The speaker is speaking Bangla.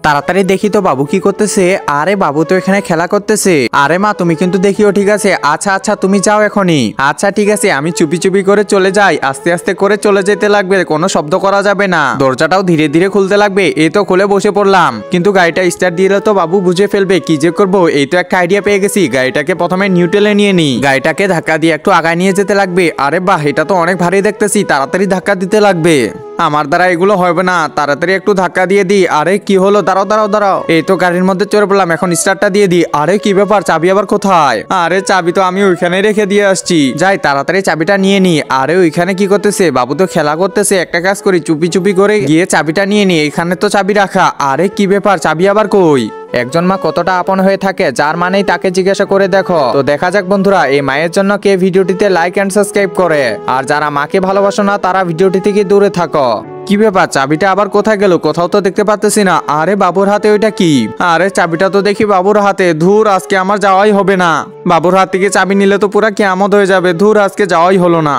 তাড়াতাড়ি দেখি তো বাবু কি করতেছে। আরে বাবু তো এখানে খেলা করতেছে। আরে মা তুমি কিন্তু দেখিও, ঠিক আছে? আচ্ছা আচ্ছা তুমি যাও এখনই। আচ্ছা ঠিক আছে, আমি চুপি চুপি করে চলে যাই। আস্তে আস্তে করে চলে যেতে লাগবে, কোনো শব্দ করা যাবে না। দরজাটাও ধীরে ধীরে খুলতে লাগবে। এই তো খুলে বসে পড়লাম, কিন্তু গাড়িটা স্টার্ট দিলে তো বাবু বুঝে ফেলবে। কি যে করবো, এই তো একটা আইডিয়া পেয়ে গেছি। গাড়িটাকে প্রথমে নিউট্রালে নিয়ে নি, গাড়িটাকে ধাক্কা দিয়ে একটু আগায় নিয়ে যেতে লাগবে। আরে বাহ, এটা তো অনেক ভারী দেখতেছি, তাড়াতাড়ি ধাক্কা দিতে লাগবে। আমার দ্বারা এগুলো হবে না, তাড়াতাড়ি একটু ধাক্কা দিয়ে দিই। আরে কি হলো, দাঁড়াও দাঁড়াও দাঁড়াও। এই তো গাড়ির মধ্যে চড়ে পড়লাম, এখন স্টার্টটা দিয়ে দিই। আরে কি ব্যাপার, চাবি আবার কোথায়? আরে চাবি তো আমি ওইখানে রেখে দিয়ে আসছি, যাই তাড়াতাড়ি চাবিটা নিয়ে নি। আরে ওইখানে কি করতেছে বাবু? তো খেলা করতেছে। একটা কাজ করি, চুপি চুপি করে গিয়ে চাবিটা নিয়ে নি। এখানে তো চাবি রাখা। আরে কি ব্যাপার, চাবি আবার কই? একজন মা কতটা আপন হয়ে থাকে, যার মানেই তাকে জিজ্ঞাসা করে দেখো। তো দেখা যাক বন্ধুরা, এই মায়ের জন্য কে ভিডিওটিতে লাইক এন্ড সাবস্ক্রাইব করে। আর যারা মাকে ভালোবাসো না, তারা ভিডিওটি থেকে দূরে থাকো। কি ব্যাপার, চাবিটা আবার কোথায় গেল? কোথাও তো দেখতে পাচ্তেছি না। আরে বাবুর হাতে ওইটা কি? আরে চাবিটা তো দেখি বাবুর হাতে। ধুর, আজকে আমার যাওয়াই হবে না। বাবুর হাত থেকে চাবি নিলে তো পুরা কিয়ামত হয়ে যাবে। ধুর, আজকে যাওয়াই হলো না।